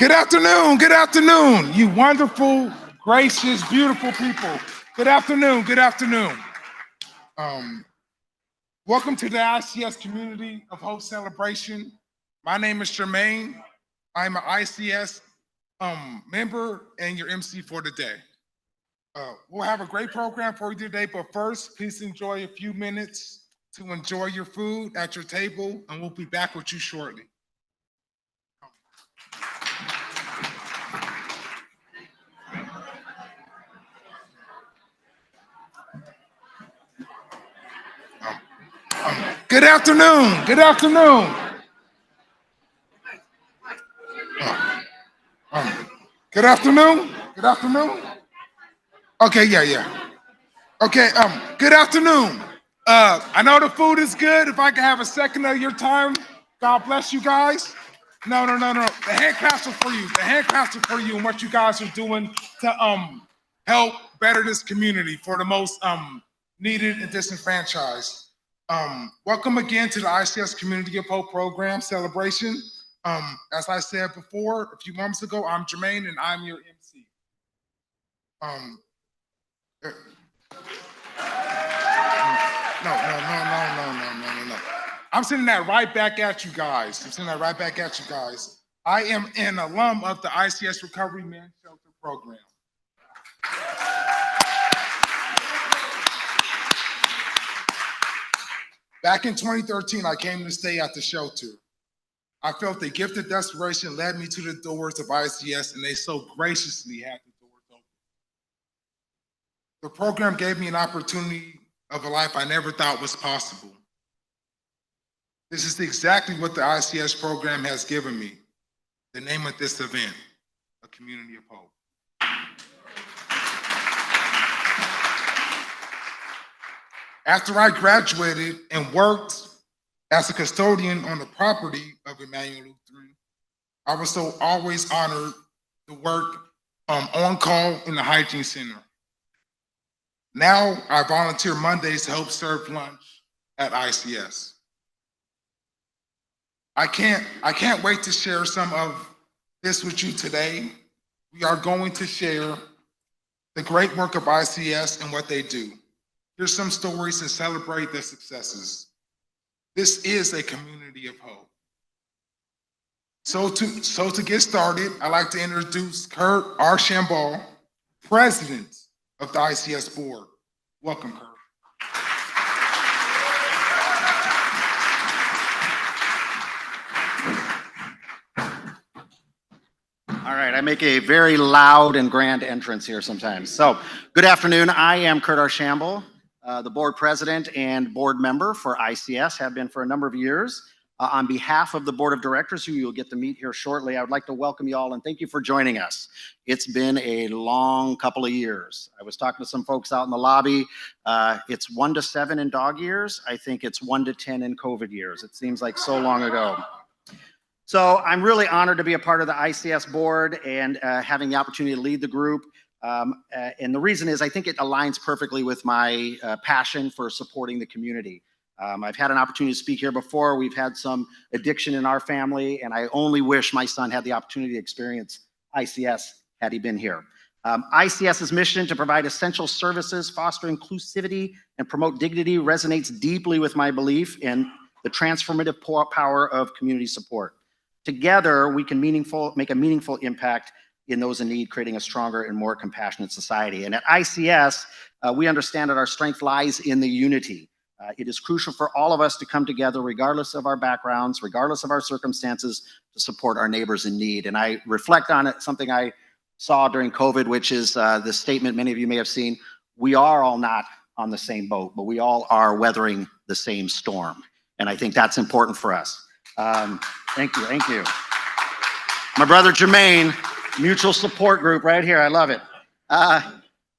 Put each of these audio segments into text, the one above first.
Good afternoon, you wonderful, gracious, beautiful people. Good afternoon, good afternoon. Um, Welcome to the ICS Community of Hope Celebration. My name is Jermaine. I'm an ICS member and your MC for today. We'll have a great program for you today, but first, please enjoy a few minutes to enjoy your food at your table, and we'll be back with you shortly. Good afternoon. Good afternoon. Good afternoon. Good afternoon. Okay, yeah. Okay, good afternoon. I know the food is good. If I can have a second of your time, God bless you guys. No. The hand claps are for you. The hand claps are for you and what you guys are doing to help better this community for the most needed and disenfranchised. Welcome again to the ICS Community of Hope program celebration. As I said before, a few moments ago, I'm Jermaine and I'm your MC. No. I'm sending that right back at you guys. I am an alum of the ICS Recovery Man Shelter program. Back in 2013, I came to stay at the shelter. I felt the gift of desperation led me to the doors of ICS, and they so graciously had the doors open. The program gave me an opportunity of a life I never thought was possible. This is exactly what the ICS program has given me. The name of this event, a community of hope. After I graduated and worked as a custodian on the property of Emmanuel Lutheran, I was so always honored to work on call in the hygiene center. Now I volunteer Mondays to help serve lunch at ICS. I can't wait to share some of this with you today. We are going to share the great work of ICS and what they do. Here's some stories and celebrate their successes. This is a community of hope. So to get started, I'd like to introduce Kurt Archambault, President of the ICS Board. Welcome, Kurt. All right, I make a very loud and grand entrance here sometimes. So, good afternoon. I am Kurt Archambault, the board president and board member for ICS, have been for a number of years. On behalf of the board of directors, who you'll get to meet here shortly, I would like to welcome you all and thank you for joining us. It's been a long couple of years. I was talking to some folks out in the lobby. It's 1 to 7 in dog years. I think it's 1 to 10 in COVID years. It seems like so long ago. So I'm really honored to be a part of the ICS board and having the opportunity to lead the group. And the reason is I think it aligns perfectly with my passion for supporting the community. I've had an opportunity to speak here before. We've had some addiction in our family, and I only wish my son had the opportunity to experience ICS had he been here. ICS's mission to provide essential services, foster inclusivity, and promote dignity resonates deeply with my belief in the transformative power of community support. Together, we can make a meaningful impact in those in need, creating a stronger and more compassionate society. And at ICS, we understand that our strength lies in the unity. It is crucial for all of us to come together, regardless of our backgrounds, regardless of our circumstances, to support our neighbors in need. And I reflect on it, something I saw during COVID, which is the statement many of you may have seen: we are all not on the same boat, but we all are weathering the same storm. And I think that's important for us. Thank you. My brother Jermaine, mutual support group right here. I love it.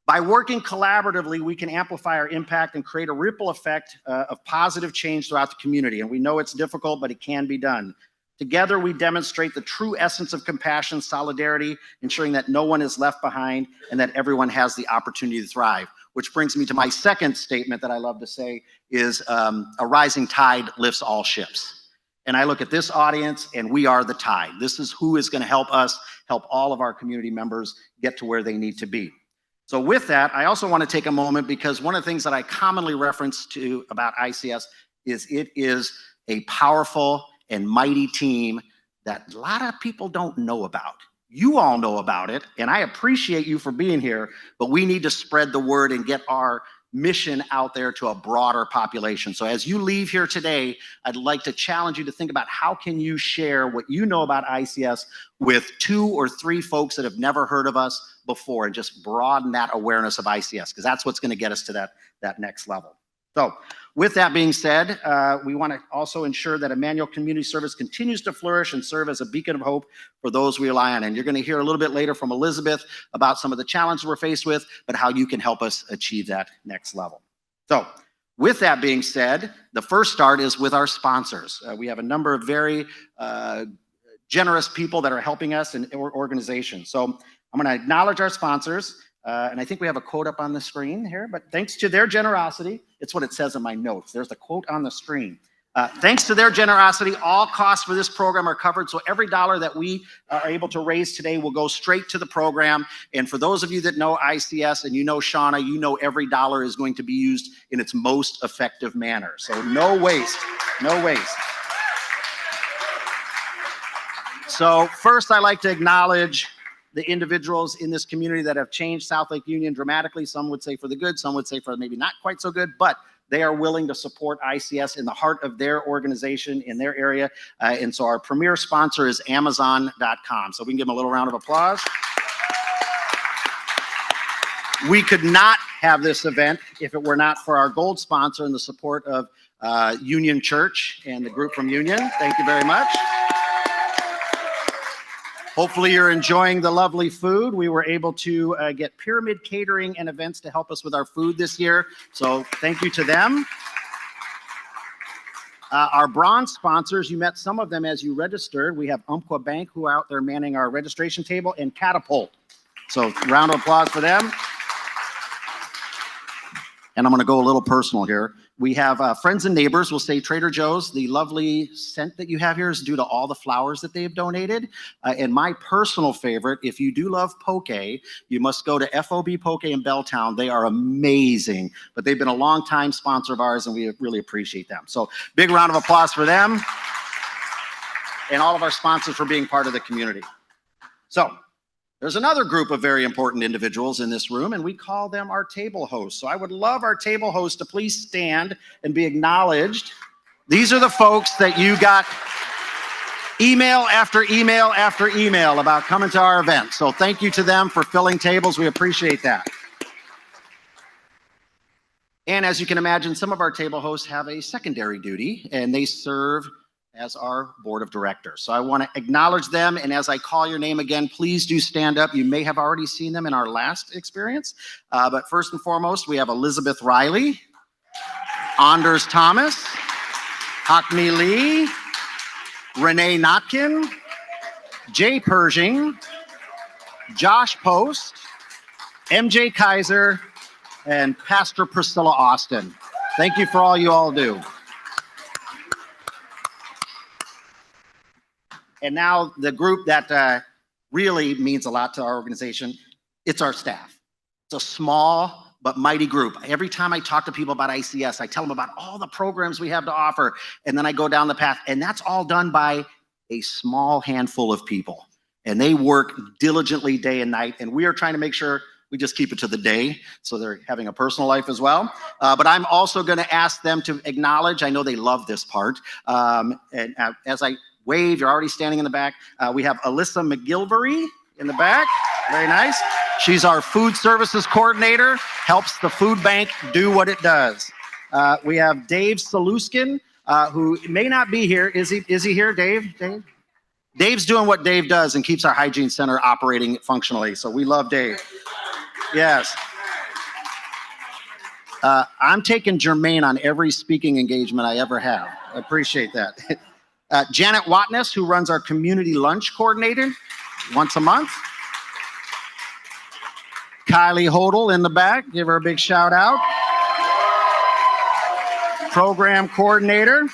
By working collaboratively, we can amplify our impact and create a ripple effect of positive change throughout the community. And we know it's difficult, but it can be done. Together, we demonstrate the true essence of compassion, solidarity, ensuring that no one is left behind and that everyone has the opportunity to thrive. Which brings me to my second statement that I love to say is a rising tide lifts all ships. And I look at this audience and we are the tide. This is who is going to help us help all of our community members get to where they need to be. So with that, I also want to take a moment because one of the things that I commonly reference to about ICS is it is a powerful and mighty team that a lot of people don't know about. You all know about it, and I appreciate you for being here, but we need to spread the word and get our mission out there to a broader population. So as you leave here today, I'd like to challenge you to think about how can you share what you know about ICS with 2 or 3 folks that have never heard of us before, and just broaden that awareness of ICS, because that's what's going to get us to that next level. So with that being said, we want to also ensure that Emmanuel Community Service continues to flourish and serve as a beacon of hope for those we rely on. And you're going to hear a little bit later from Elizabeth about some of the challenges we're faced with, but how you can help us achieve that next level. So with that being said, the first start is with our sponsors. We have a number of very generous people that are helping us in organizations. So I'm going to acknowledge our sponsors. And I think we have a quote up on the screen here, but thanks to their generosity, it's what it says in my notes. There's the quote on the screen. Thanks to their generosity, all costs for this program are covered. So every dollar that we are able to raise today will go straight to the program. And for those of you that know ICS and you know Shauna, you know every dollar is going to be used in its most effective manner. So no waste, no waste. So first, I like to acknowledge the individuals in this community that have changed South Lake Union dramatically. Some would say for the good, some would say for maybe not quite so good, but they are willing to support ICS in the heart of their organization in their area. And so our premier sponsor is Amazon.com. So we can give them a little round of applause. We could not have this event if it were not for our gold sponsor and the support of Union Church and the group from Union. Thank you very much. Hopefully you're enjoying the lovely food. We were able to get Pyramid Catering and Events to help us with our food this year. So thank you to them. Our bronze sponsors, you met some of them as you registered. We have Umpqua Bank, who are out there manning our registration table, and Catapult. So round of applause for them. And I'm going to go a little personal here. We have friends and neighbors will say Trader Joe's. The lovely scent that you have here is due to all the flowers that they have donated. And my personal favorite, if you do love poke, you must go to FOB Poke in Belltown. They are amazing, but they've been a long time sponsor of ours and we really appreciate them. So big round of applause for them and all of our sponsors for being part of the community. So there's another group of very important individuals in this room, and we call them our table hosts. So I would love our table hosts to please stand and be acknowledged. These are the folks that you got email after email after email about coming to our event. So thank you to them for filling tables. We appreciate that. And as you can imagine, some of our table hosts have a secondary duty, and they serve as our board of directors. So I want to acknowledge them, and as I call your name again, please do stand up. You may have already seen them in our last experience, but first and foremost, we have Elizabeth Riley, Anders Thomas, Hakmi Lee, Renee Notkin, Jay Pershing, Josh Post, MJ Kaiser, and Pastor Priscilla Austin. Thank you for all you all do. And now the group that really means a lot to our organization, it's our staff. It's a small but mighty group. Every time I talk to people about ICS, I tell them about all the programs we have to offer, and then I go down the path, and that's all done by a small handful of people. And they work diligently day and night, and we are trying to make sure we just keep it to the day, so they're having a personal life as well. But I'm also gonna ask them to acknowledge, I know they love this part, and as I wave, you're already standing in the back. We have Alyssa McGilvery in the back. Very nice. She's our food services coordinator, helps the food bank do what it does. We have Dave Saluskin, who may not be here. Is he here, Dave? Dave's doing what Dave does and keeps our hygiene center operating functionally. So we love Dave. Yes. I'm taking Jermaine on every speaking engagement I ever have. I appreciate that. Janet Watness, who runs our community lunch coordinator once a month. Kylie Hodel in the back, give her a big shout out. Program coordinator.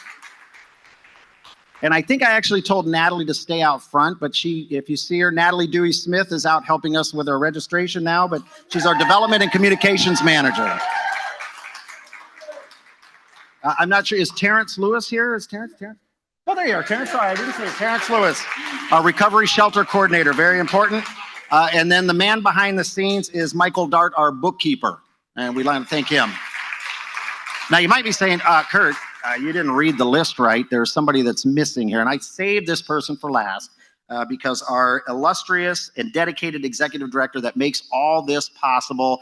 And I think I actually told Natalie to stay out front, but if you see her, Natalie Dewey Smith is out helping us with our registration now, but she's our development and communications manager. I'm not sure, is Terrence Lewis here? Is Terrence? Oh, there you are, Terrence. Sorry, I didn't see you. Terrence Lewis, our recovery shelter coordinator, very important. And then the man behind the scenes is Michael Dart, our bookkeeper, and we'd like to thank him. Now, you might be saying, Kurt, you didn't read the list right. There's somebody that's missing here, and I saved this person for last because our illustrious and dedicated executive director that makes all this possible,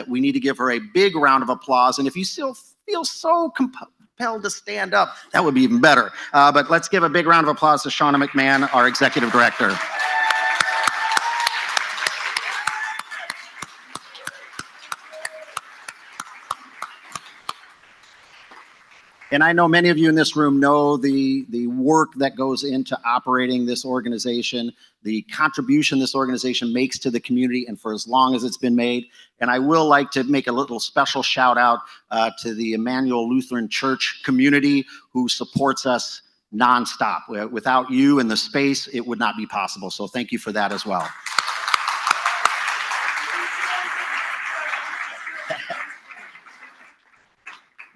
we need to give her a big round of applause. And if you still feel so compelled to stand up, that would be even better. But let's give a big round of applause to Shauna McMahon, our executive director. And I know many of you in this room know the work that goes into operating this organization, the contribution this organization makes to the community and for as long as it's been made. And I will like to make a little special shout out to the Emmanuel Lutheran Church community who supports us nonstop. Without you and the space, it would not be possible. So thank you for that as well.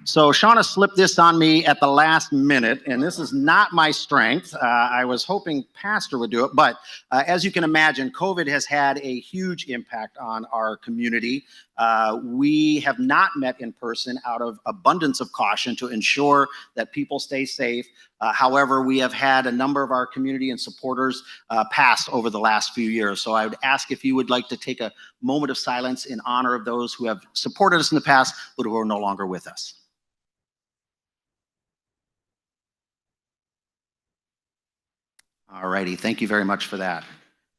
So Shauna slipped this on me at the last minute, and this is not my strength. I was hoping Pastor would do it, but as you can imagine, COVID has had a huge impact on our community. We have not met in person out of abundance of caution to ensure that people stay safe. However, we have had a number of our community and supporters pass over the last few years. So I would ask if you would like to take a moment of silence in honor of those who have supported us in the past, but who are no longer with us. All righty, thank you very much for that.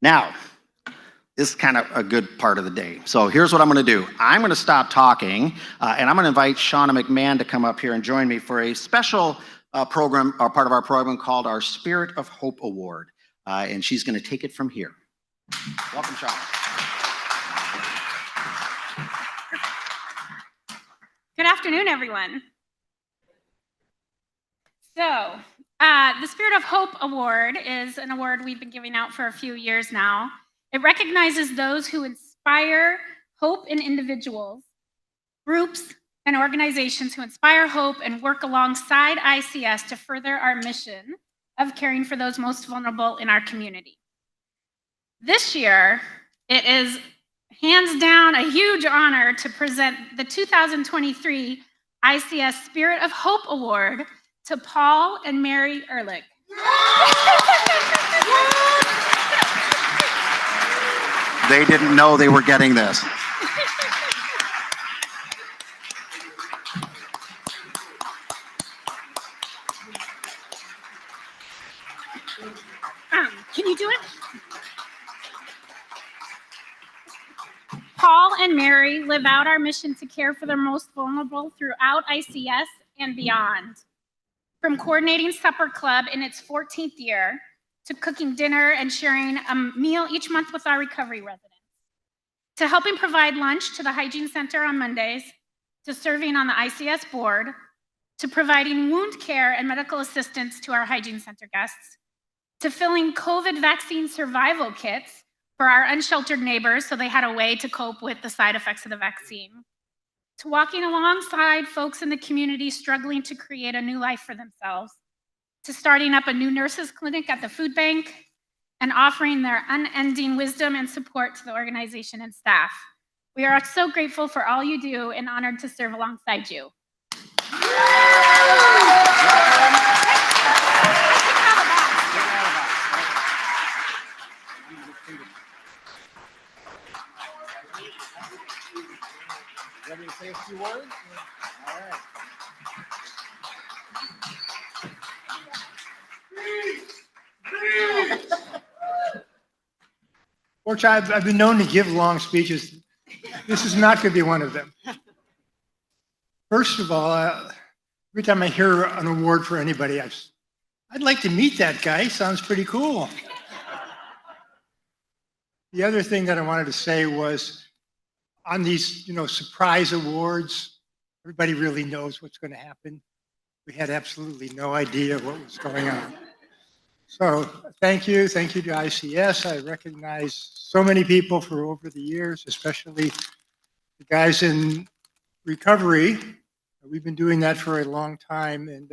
Now, this is kind of a good part of the day. So here's what I'm gonna do. I'm gonna stop talking and I'm gonna invite Shauna McMahon to come up here and join me for a special program, or part of our program called our Spirit of Hope Award. And she's gonna take it from here. Welcome, Shauna. Good afternoon, everyone. So, the Spirit of Hope Award is an award we've been giving out for a few years now. It recognizes those who inspire hope in individuals, groups, and organizations who inspire hope and work alongside ICS to further our mission of caring for those most vulnerable in our community. This year, it is hands down a huge honor to present the 2023 ICS Spirit of Hope Award to Paul and Mary Ehrlich. They didn't know they were getting this. Can you do it? Paul and Mary live out our mission to care for the most vulnerable throughout ICS and beyond. From coordinating Supper Club in its 14th year, to cooking dinner and sharing a meal each month with our recovery residents, to helping provide lunch to the Hygiene Center on Mondays, to serving on the ICS board, to providing wound care and medical assistance to our Hygiene Center guests, to filling COVID vaccine survival kits for our unsheltered neighbors so they had a way to cope with the side effects of the vaccine, to walking alongside folks in the community struggling to create a new life for themselves, to starting up a new nurses clinic at the food bank, and offering their unending wisdom and support to the organization and staff. We are so grateful for all you do and honored to serve alongside you. Ready to say a few words? All right. Fortunately, I've been known to give long speeches. This is not going to be one of them. First of all, every time I hear an award for anybody, I'd like to meet that guy. Sounds pretty cool. The other thing that I wanted to say was on these, surprise awards, everybody really knows what's going to happen. We had absolutely no idea what was going on. So thank you to ICS. I recognize so many people for over the years, especially the guys in recovery. We've been doing that for a long time, and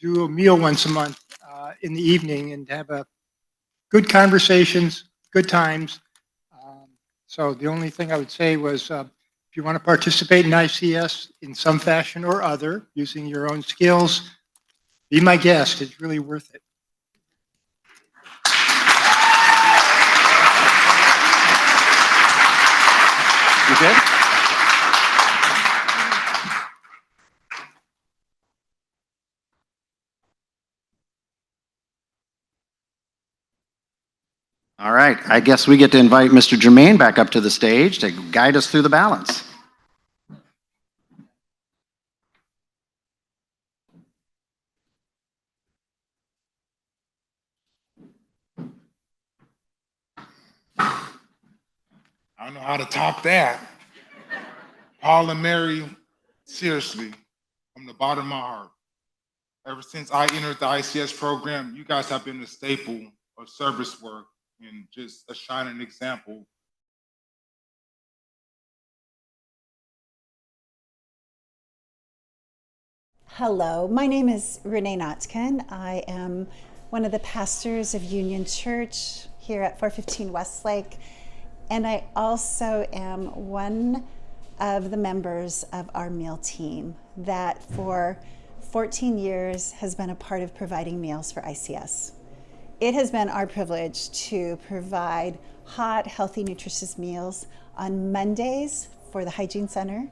do a meal once a month in the evening and have a good conversations, good times. So the only thing I would say was if you want to participate in ICS in some fashion or other, using your own skills, be my guest. It's really worth it. You good? All right, I guess we get to invite Mr. Jermaine back up to the stage to guide us through the balance. I don't know how to top that. Paul and Mary, seriously, from the bottom of my heart, ever since I entered the ICS program, you guys have been a staple of service work and just a shining example. Hello, my name is Renee Notkin. I am one of the pastors of Union Church here at 415 Westlake, and I also am one of the members of our meal team that for 14 years has been a part of providing meals for ICS. It has been our privilege to provide hot, healthy, nutritious meals on Mondays for the Hygiene Center.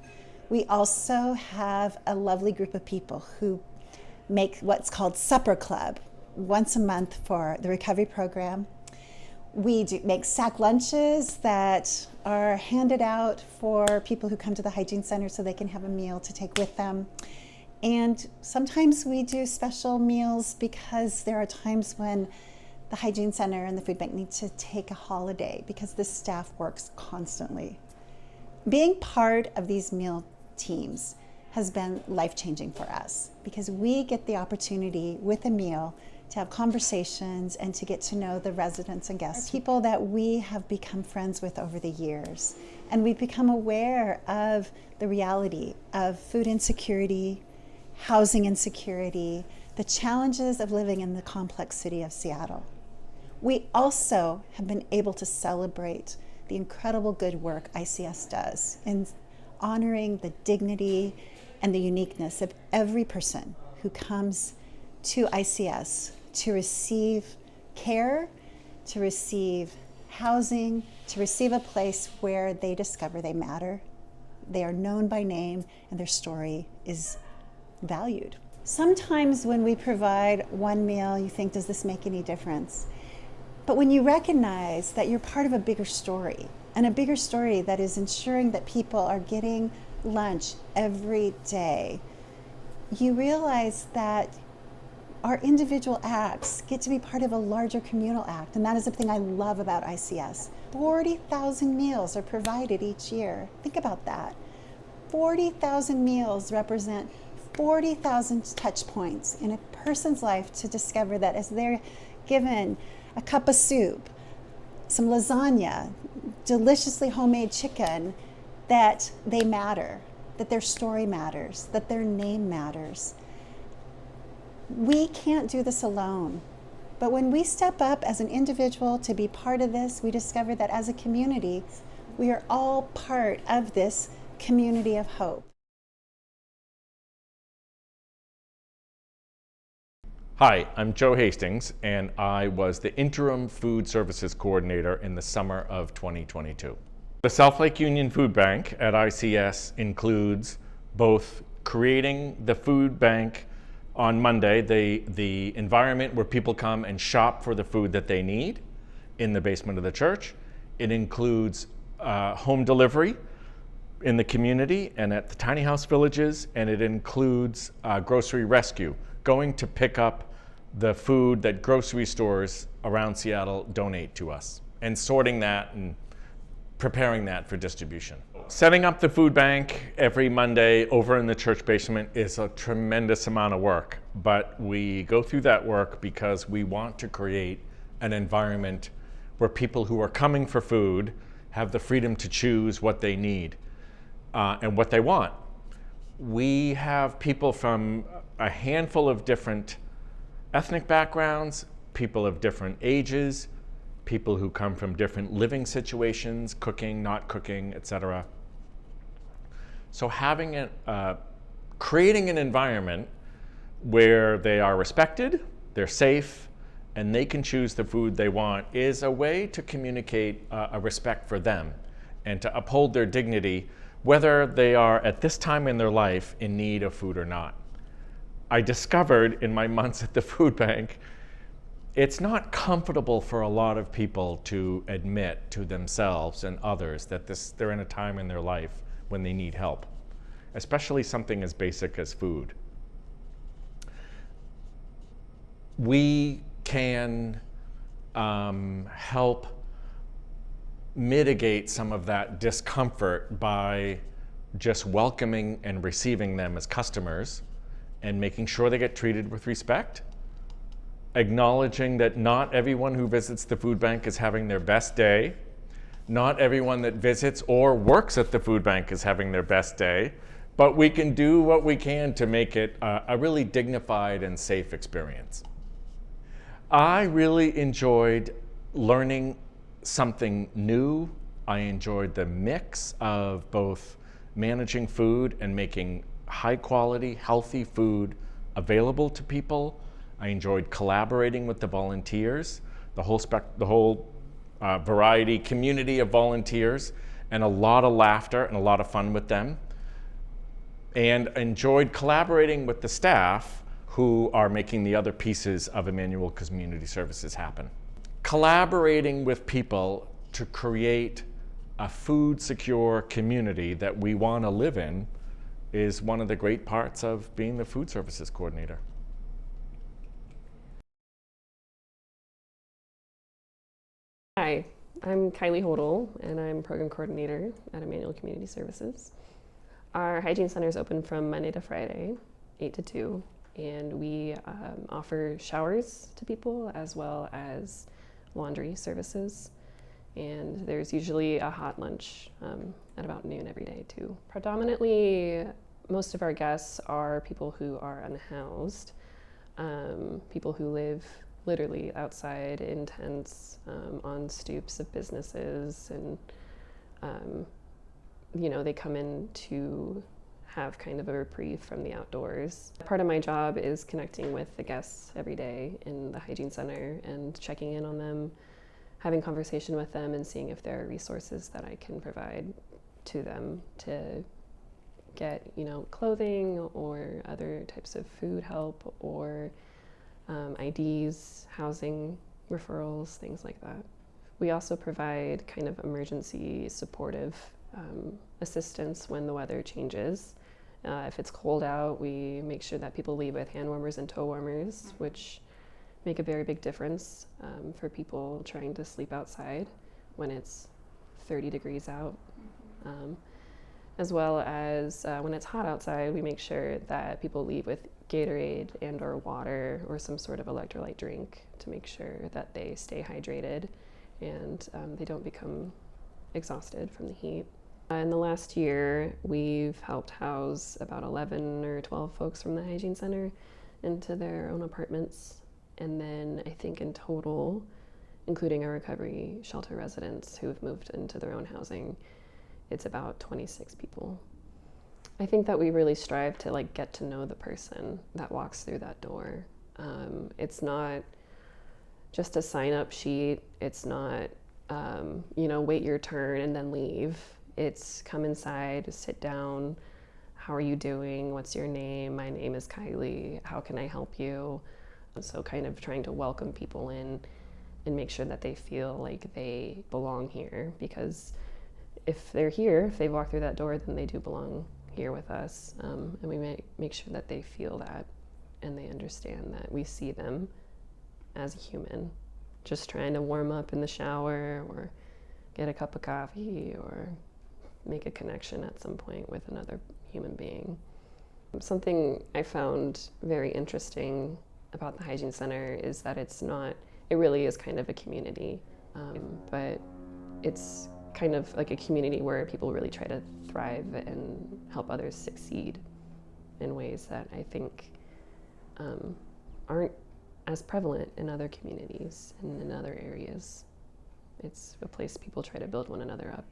We also have a lovely group of people who make what's called Supper Club once a month for the recovery program. We do make sack lunches that are handed out for people who come to the Hygiene Center so they can have a meal to take with them. And sometimes we do special meals because there are times when the Hygiene Center and the food bank need to take a holiday because the staff works constantly. Being part of these meal teams has been life-changing for us because we get the opportunity with a meal to have conversations and to get to know the residents and guests, people that we have become friends with over the years. And we've become aware of the reality of food insecurity, housing insecurity, the challenges of living in the complex city of Seattle. We also have been able to celebrate the incredible good work ICS does in honoring the dignity and the uniqueness of every person who comes to ICS to receive care, to receive housing, to receive a place where they discover they matter, they are known by name, and their story is valued. Sometimes when we provide one meal, you think, does this make any difference? But when you recognize that you're part of a bigger story, and a bigger story that is ensuring that people are getting lunch every day, you realize that our individual acts get to be part of a larger communal act, and that is the thing I love about ICS. 40,000 meals are provided each year. Think about that. 40,000 meals represent 40,000 touch points in a person's life to discover that as they're given a cup of soup, some lasagna, deliciously homemade chicken, that they matter, that their story matters, that their name matters. We can't do this alone. But when we step up as an individual to be part of this, we discover that as a community, we are all part of this community of hope. Hi, I'm Joe Hastings, and I was the interim food services coordinator in the summer of 2022. The South Lake Union Food Bank at ICS includes both creating the food bank on Monday, the environment where people come and shop for the food that they need in the basement of the church. It includes home delivery in the community and at the tiny house villages, and it includes grocery rescue, going to pick up the food that grocery stores around Seattle donate to us and sorting that and preparing that for distribution. setting up the food bank every Monday over in the church basement is a tremendous amount of work, but we go through that work because we want to create an environment where people who are coming for food have the freedom to choose what they need and what they want. We have people from a handful of different ethnic backgrounds, people of different ages, people who come from different living situations, cooking, not cooking, etc. So creating an environment where they are respected, they're safe, and they can choose the food they want is a way to communicate a respect for them and to uphold their dignity, whether they are at this time in their life in need of food or not. I discovered in my months at the food bank, it's not comfortable for a lot of people to admit to themselves and others that they're in a time in their life when they need help, especially something as basic as food. We can help mitigate some of that discomfort by just welcoming and receiving them as customers and making sure they get treated with respect, acknowledging that not everyone who visits the food bank is having their best day. Not everyone that visits or works at the food bank is having their best day, but we can do what we can to make it a really dignified and safe experience. I really enjoyed learning something new. I enjoyed the mix of both managing food and making high quality, healthy food available to people. I enjoyed collaborating with the volunteers, the whole variety community of volunteers, and a lot of laughter and a lot of fun with them. And enjoyed collaborating with the staff who are making the other pieces of Emmanuel Community Services happen. Collaborating with people to create a food secure community that we want to live in is one of the great parts of being the food services coordinator. Hi, I'm Kylie Hodel, and I'm Program Coordinator at Emmanuel Community Services. Our hygiene center is open from Monday to Friday, 8 to 2, and we offer showers to people as well as laundry services. And there's usually a hot lunch at about noon every day too. Predominantly, most of our guests are people who are unhoused, people who live literally outside in tents, on stoops of businesses, and they come in to have kind of a reprieve from the outdoors. Part of my job is connecting with the guests every day in the hygiene center and checking in on them, having conversation with them, and seeing if there are resources that I can provide to them to get, clothing or other types of food help, or IDs, housing referrals, things like that. We also provide kind of emergency supportive assistance when the weather changes. If it's cold out, we make sure that people leave with hand warmers and toe warmers, which make a very big difference for people trying to sleep outside when it's 30 degrees out. As well as when it's hot outside, we make sure that people leave with Gatorade and or water or some sort of electrolyte drink to make sure that they stay hydrated and they don't become exhausted from the heat. In the last year, we've helped house about 11 or 12 folks from the hygiene center into their own apartments. And then I think in total, including our recovery shelter residents who have moved into their own housing, it's about 26 people. I think that we really strive to get to know the person that walks through that door. It's not just a sign-up sheet. It's not, wait your turn and then leave. It's come inside, sit down. How are you doing? What's your name? My name is Kylie. How can I help you? So kind of trying to welcome people in and make sure that they feel like they belong here, because if they're here, if they've walked through that door, then they do belong here with us. And we make sure that they feel that and they understand that we see them as a human, just trying to warm up in the shower or get a cup of coffee or make a connection at some point with another human being. Something I found very interesting about the Hygiene Center is that it really is kind of a community, but it's kind of like a community where people really try to thrive and help others succeed in ways that I think aren't as prevalent in other communities and in other areas. It's a place people try to build one another up.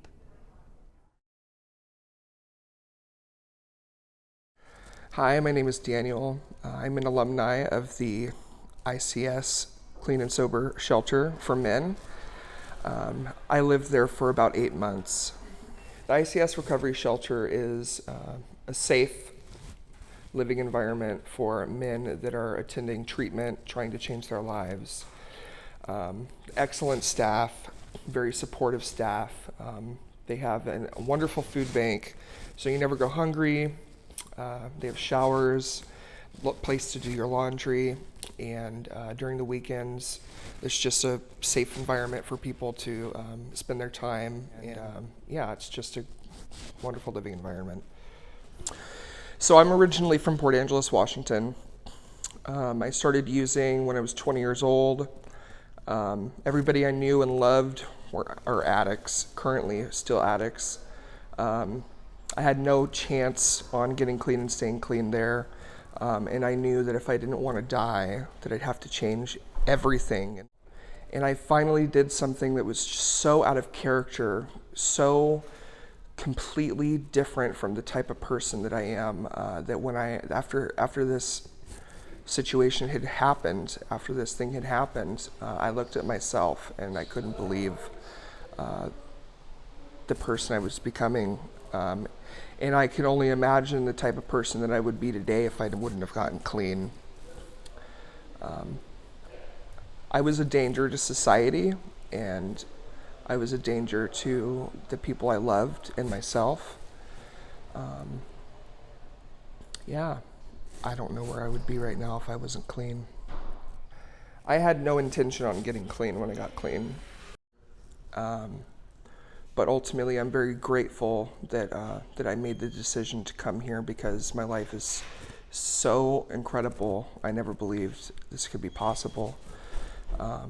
Hi, my name is Daniel. I'm an alumni of the ICS Clean and Sober Shelter for Men. I lived there for about 8 months. The ICS Recovery Shelter is a safe living environment for men that are attending treatment, trying to change their lives. Excellent staff, very supportive staff. They have a wonderful food bank, so you never go hungry. They have showers, place to do your laundry, and during the weekends, it's just a safe environment for people to spend their time. And yeah, it's just a wonderful living environment. So I'm originally from Port Angeles, Washington. I started using when I was 20 years old. Everybody I knew and loved are addicts, currently still addicts. I had no chance on getting clean and staying clean there. And I knew that if I didn't want to die, that I'd have to change everything. And I finally did something that was just so out of character, so completely different from the type of person that I am, that when after this situation had happened, after this thing had happened, I looked at myself and I couldn't believe the person I was becoming. And I can only imagine the type of person that I would be today if I wouldn't have gotten clean. I was a danger to society, and I was a danger to the people I loved and myself. Yeah, I don't know where I would be right now if I wasn't clean. I had no intention on getting clean when I got clean. But ultimately, I'm very grateful that I made the decision to come here because my life is so incredible. I never believed this could be possible. I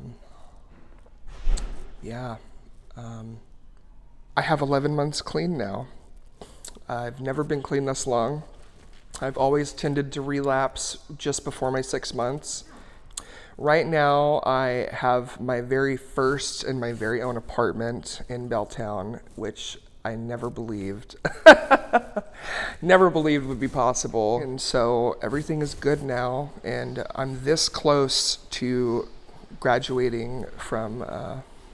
have 11 months clean now. I've never been clean this long. I've always tended to relapse just before my 6 months. Right now, I have my very first and my very own apartment in Belltown, which I never believed would be possible. And so everything is good now, and I'm this close to graduating from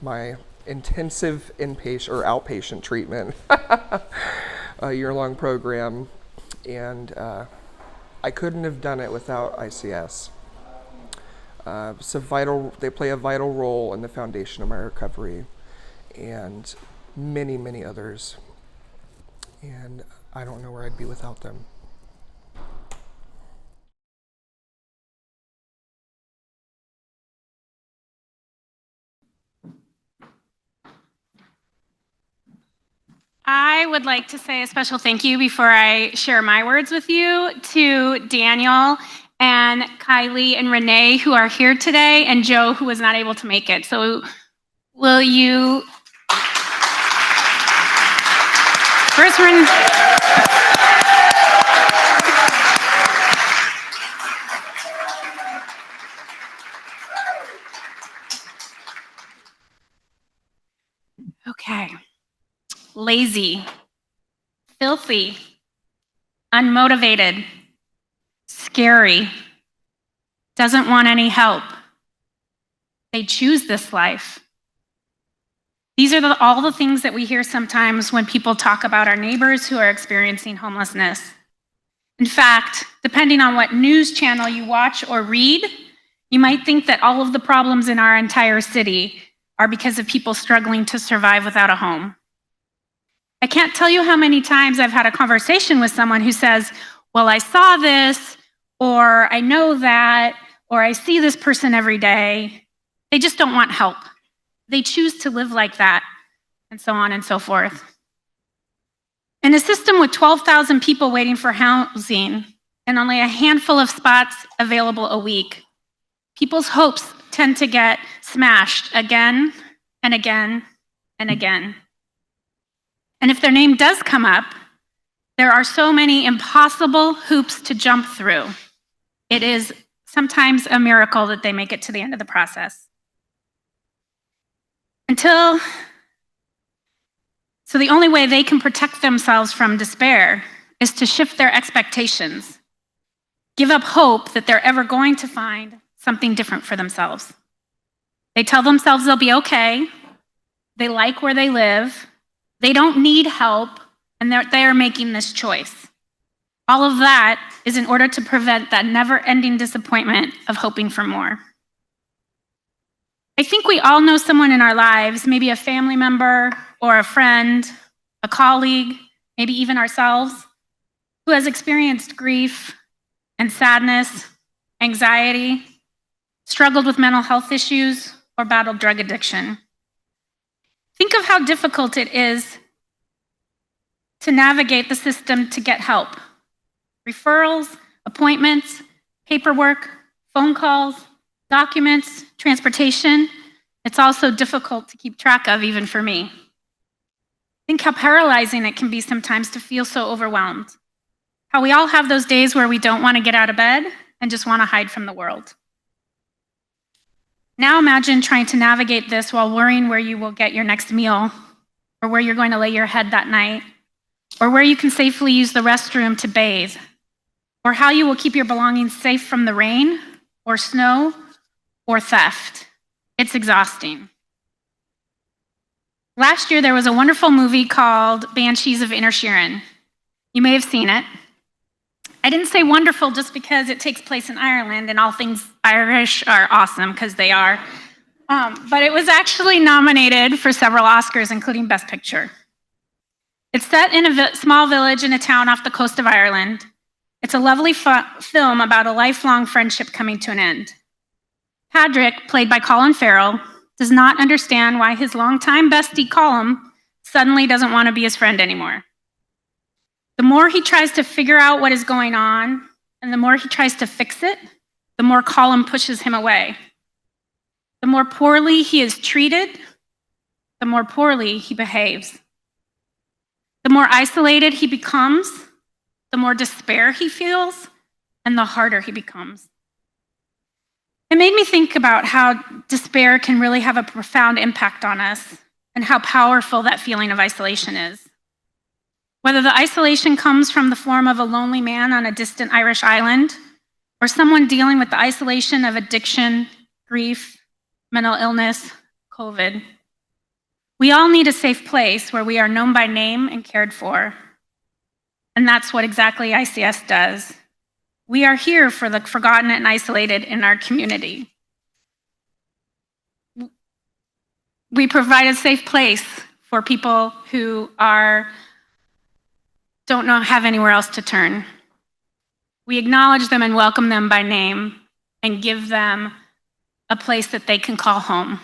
my intensive inpatient or outpatient treatment, a year-long program, and I couldn't have done it without ICS. They play a vital role in the foundation of my recovery, and many, many others. And I don't know where I'd be without them. I would like to say a special thank you before I share my words with you to Daniel and Kylie and Renee, who are here today, and Joe, who was not able to make it. So will you first Okay. Lazy, filthy, unmotivated, scary, doesn't want any help. They choose this life. These are all the things that we hear sometimes when people talk about our neighbors who are experiencing homelessness. In fact, depending on what news channel you watch or read, you might think that all of the problems in our entire city are because of people struggling to survive without a home. I can't tell you how many times I've had a conversation with someone who says, well, I saw this, or I know that, or I see this person every day. They just don't want help. They choose to live like that, and so on and so forth. In a system with 12,000 people waiting for housing and only a handful of spots available a week, people's hopes tend to get smashed again and again and again. And if their name does come up, there are so many impossible hoops to jump through. It is sometimes a miracle that they make it to the end of the process. So the only way they can protect themselves from despair is to shift their expectations, give up hope that they're ever going to find something different for themselves. They tell themselves they'll be okay, they like where they live, they don't need help, and they are making this choice. All of that is in order to prevent that never-ending disappointment of hoping for more. I think we all know someone in our lives, maybe a family member or a friend, a colleague, maybe even ourselves, who has experienced grief and sadness, anxiety, struggled with mental health issues, or battled drug addiction. Think of how difficult it is to navigate the system to get help. Referrals, appointments, paperwork, phone calls, documents, transportation. It's also difficult to keep track of, even for me. Think how paralyzing it can be sometimes to feel so overwhelmed. How we all have those days where we don't want to get out of bed and just want to hide from the world. Now imagine trying to navigate this while worrying where you will get your next meal, or where you're going to lay your head that night, or where you can safely use the restroom to bathe, or how you will keep your belongings safe from the rain, or snow, or theft. It's exhausting. Last year, there was a wonderful movie called Banshees of Inisherin. You may have seen it. I didn't say wonderful just because it takes place in Ireland and all things Irish are awesome, because they are. But it was actually nominated for several Oscars, including Best Picture. It's set in a small village in a town off the coast of Ireland. It's a lovely film about a lifelong friendship coming to an end. Patrick, played by Colin Farrell, does not understand why his longtime bestie, Colm, suddenly doesn't want to be his friend anymore. The more he tries to figure out what is going on, and the more he tries to fix it, the more Colm pushes him away. The more poorly he is treated, the more poorly he behaves. The more isolated he becomes, the more despair he feels, and the harder he becomes. It made me think about how despair can really have a profound impact on us, and how powerful that feeling of isolation is. Whether the isolation comes from the form of a lonely man on a distant Irish island, or someone dealing with the isolation of addiction, grief, mental illness, COVID. We all need a safe place where we are known by name and cared for. And that's what exactly ICS does. We are here for the forgotten and isolated in our community. We provide a safe place for people who don't have anywhere else to turn. We acknowledge them and welcome them by name and give them a place that they can call home.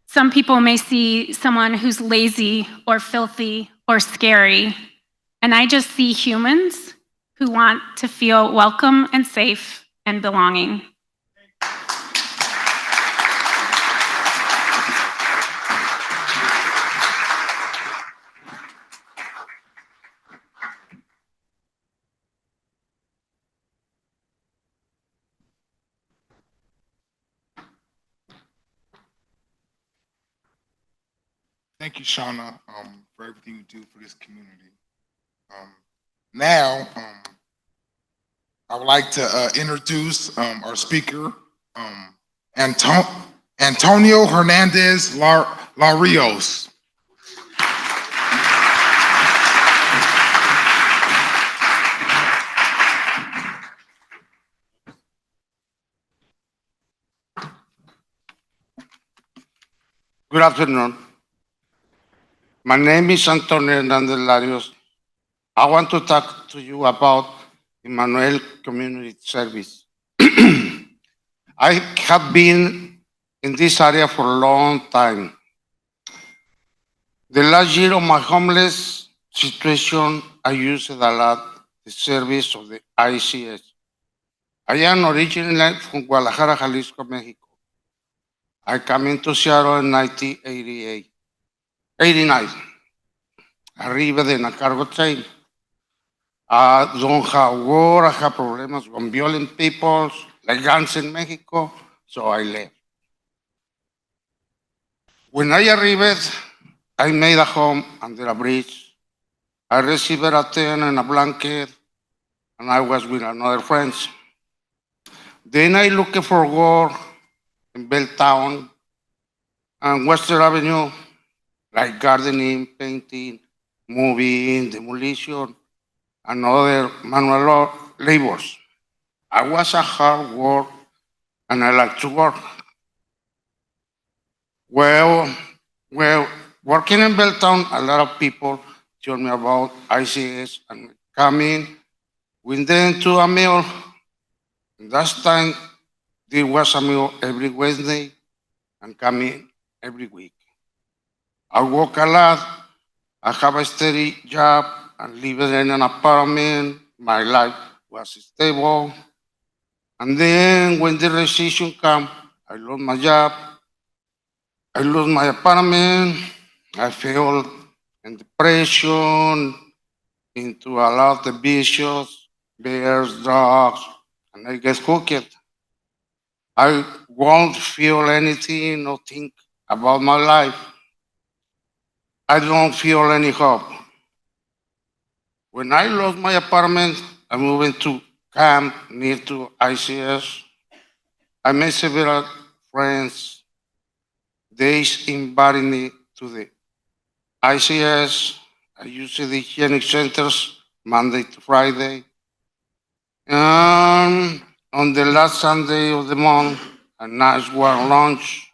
Some people may see someone who's lazy or filthy or scary, and I just see humans who want to feel welcome and safe and belonging. Thank you, Shauna, for everything you do for this community. Now, I would like to introduce our speaker, Antonio Hernandez Larios. Good afternoon. My name is Antonio Hernandez Larios. I want to talk to you about Emmanuel Community Service. I have been in this area for a long time. The last year of my homeless situation, I used a lot the service of the ICS. I am originally from Guadalajara, Jalisco, Mexico. I came into Seattle in 89. Arriba de a cargo train. I don't have war, I have problems with violent people, like gangs in Mexico, so I left. When I arrived, I made a home under a bridge. I received a tent and a blanket, and I was with another friends. Then I looked for work in Belltown and Western Avenue, like gardening, painting, moving, demolition, and other manual labors. I was a hard work and I like to work. Well, working in Belltown, a lot of people told me about ICS and coming with them to a meal. And that time, there was a meal every Wednesday and coming every week. I work a lot. I have a steady job and living in an apartment. My life was stable. And then when the recession came, I lost my job. I lost my apartment. I fell in depression, into a lot of vicious, beers, drugs, and I get hooked. I won't feel anything or think about my life. I don't feel any hope. When I lost my apartment, I moved into camp near to ICS. I met several friends. They invited me to the ICS. I use the hygienic centers Monday to Friday. And on the last Sunday of the month, a nice warm lunch.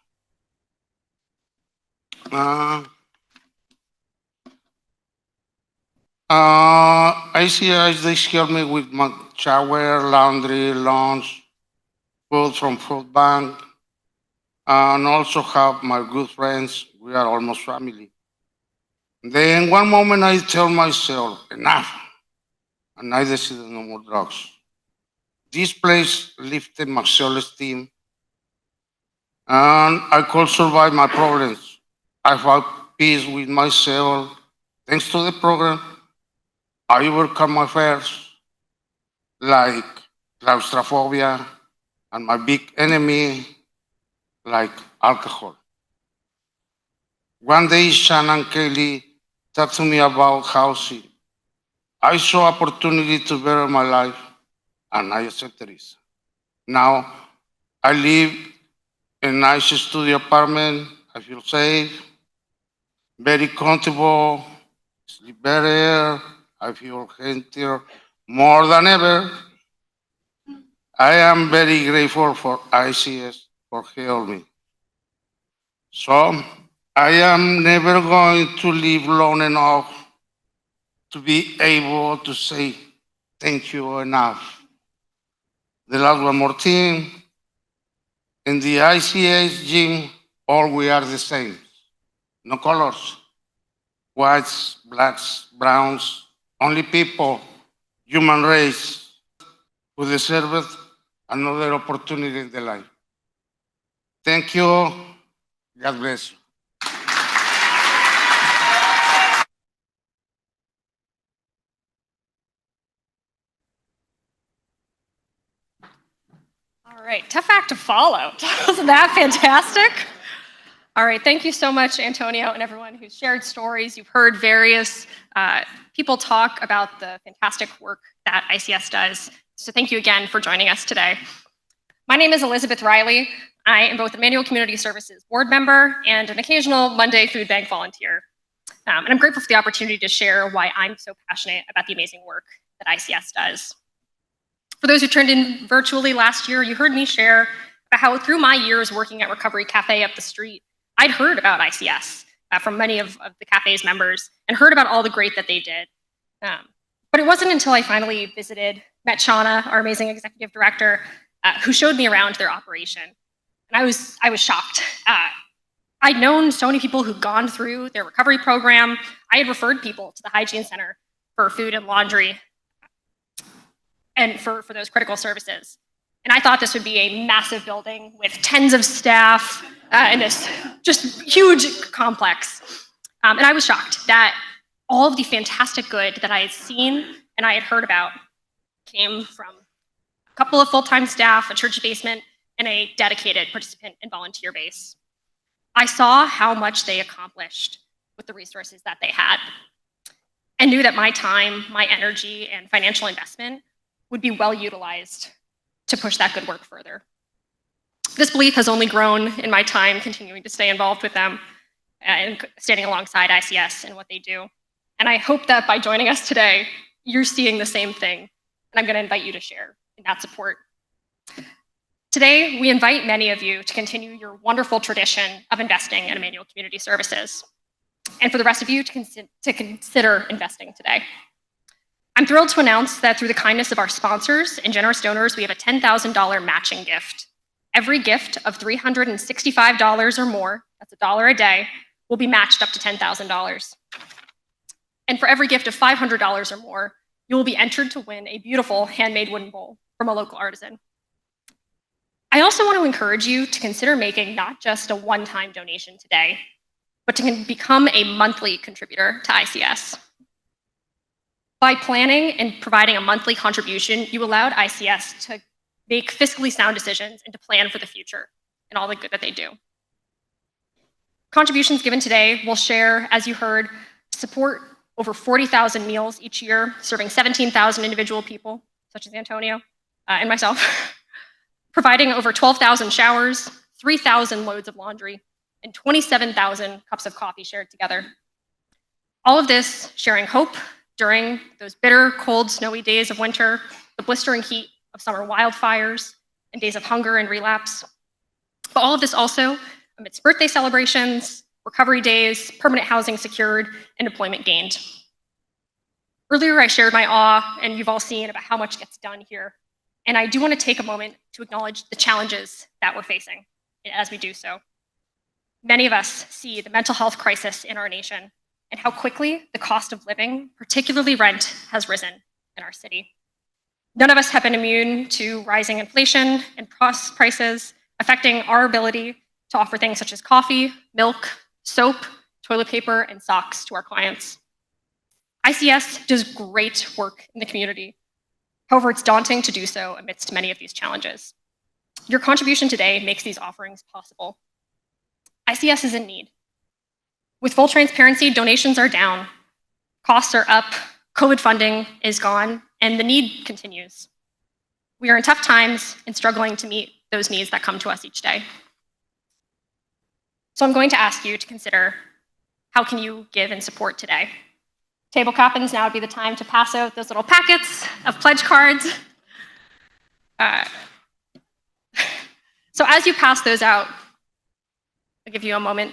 ICS, they help me with my shower, laundry, lunch, food from food bank, and also have my good friends. We are almost family. Then one moment I tell myself, enough, and I decided no more drugs. This place lifted my self-esteem, and I could survive my problems. I found peace with myself. Thanks to the program, I overcome my fears, like claustrophobia, and my big enemy, like alcohol. One day, Shannon Kelly talked to me about housing. I saw opportunity to better my life, and I accepted it. Now, I live in a nice studio apartment. I feel safe, very comfortable, sleep better. I feel healthier more than ever. I am very grateful for ICS for helping me. So I am never going to live long enough to be able to say thank you enough. The last one more thing. In the ICS gym, all we are the same. No colors. Whites, blacks, browns, only people, human race, who deserve another opportunity in their life. Thank you. God bless you. All right, tough act to follow. Wasn't that fantastic? All right, thank you so much, Antonio, and everyone who's shared stories. You've heard various people talk about the fantastic work that ICS does. So thank you again for joining us today. My name is Elizabeth Riley. I am both a Manual Community Services board member and an occasional Monday Food Bank volunteer. And I'm grateful for the opportunity to share why I'm so passionate about the amazing work that ICS does. For those who turned in virtually last year, you heard me share about how through my years working at Recovery Cafe up the street, I'd heard about ICS from many of the cafe's members and heard about all the great that they did. But it wasn't until I finally visited, met Shauna, our amazing executive director, who showed me around their operation. And I was shocked. I'd known so many people who'd gone through their recovery program. I had referred people to the hygiene center for food and laundry and for those critical services. And I thought this would be a massive building with tens of staff and this just huge complex. And I was shocked that all of the fantastic good that I had seen and I had heard about came from a couple of full-time staff, a church basement, and a dedicated participant and volunteer base. I saw how much they accomplished with the resources that they had and knew that my time, my energy, and financial investment would be well utilized to push that good work further. This belief has only grown in my time continuing to stay involved with them and standing alongside ICS and what they do. And I hope that by joining us today, you're seeing the same thing, and I'm going to invite you to share in that support. Today, we invite many of you to continue your wonderful tradition of investing in Emmanuel Community Services, and for the rest of you to consider investing today. I'm thrilled to announce that through the kindness of our sponsors and generous donors, we have a $10,000 matching gift. Every gift of $365 or more, that's $1 a day, will be matched up to $10,000. And for every gift of $500 or more, you will be entered to win a beautiful handmade wooden bowl from a local artisan. I also want to encourage you to consider making not just a one-time donation today, but to become a monthly contributor to ICS. By planning and providing a monthly contribution, you allowed ICS to make fiscally sound decisions and to plan for the future and all the good that they do. Contributions given today will share, as you heard, support over 40,000 meals each year, serving 17,000 individual people, such as Antonio and myself, providing over 12,000 showers, 3,000 loads of laundry, and 27,000 cups of coffee shared together. All of this sharing hope during those bitter, cold, snowy days of winter, the blistering heat of summer wildfires, and days of hunger and relapse. But all of this also amidst birthday celebrations, recovery days, permanent housing secured, and employment gained. Earlier, I shared my awe, and you've all seen about how much gets done here. And I do want to take a moment to acknowledge the challenges that we're facing as we do so. Many of us see the mental health crisis in our nation and how quickly the cost of living, particularly rent, has risen in our city. None of us have been immune to rising inflation and cost prices affecting our ability to offer things such as coffee, milk, soap, toilet paper, and socks to our clients. ICS does great work in the community. However, it's daunting to do so amidst many of these challenges. Your contribution today makes these offerings possible. ICS is in need. With full transparency, donations are down, costs are up, COVID funding is gone, and the need continues. We are in tough times and struggling to meet those needs that come to us each day. So I'm going to ask you to consider, how can you give and support today? Table captains, now would be the time to pass out those little packets of pledge cards. So as you pass those out, I'll give you a moment.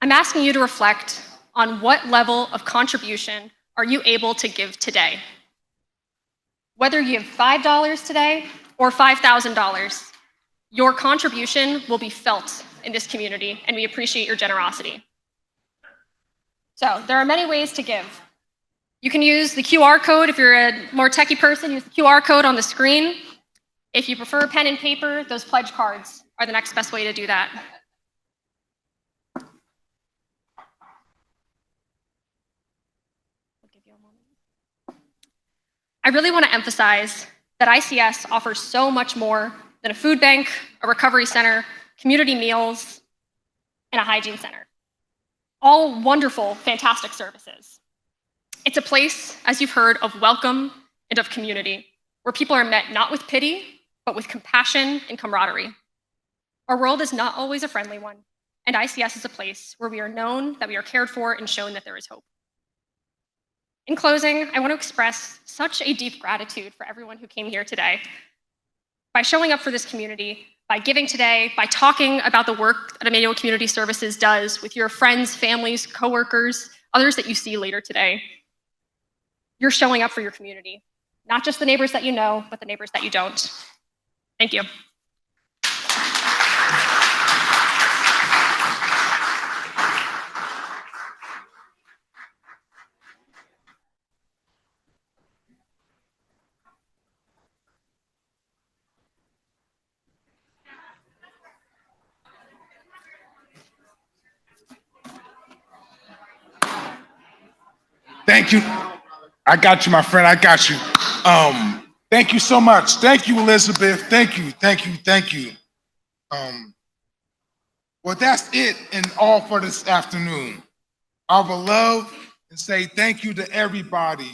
I'm asking you to reflect on what level of contribution are you able to give today. Whether you have $5 today or $5,000, your contribution will be felt in this community, and we appreciate your generosity. So there are many ways to give. You can use the QR code. If you're a more techie person, use the QR code on the screen. If you prefer pen and paper, those pledge cards are the next best way to do that. I'll give you a moment. I really want to emphasize that ICS offers so much more than a food bank, a recovery center, community meals, and a hygiene center. All wonderful, fantastic services. It's a place, as you've heard, of welcome and of community, where people are met not with pity, but with compassion and camaraderie. Our world is not always a friendly one, and ICS is a place where we are known, that we are cared for, and shown that there is hope. In closing, I want to express such a deep gratitude for everyone who came here today. By showing up for this community, by giving today, by talking about the work that Emmanuel Community Services does with your friends, families, coworkers, others that you see later today. You're showing up for your community, not just the neighbors that you know, but the neighbors that you don't. Thank you. Thank you. I got you, my friend. I got you. Thank you so much. Thank you, Elizabeth. Thank you. Thank you. Thank you. Well, that's it and all for this afternoon. I would love and say thank you to everybody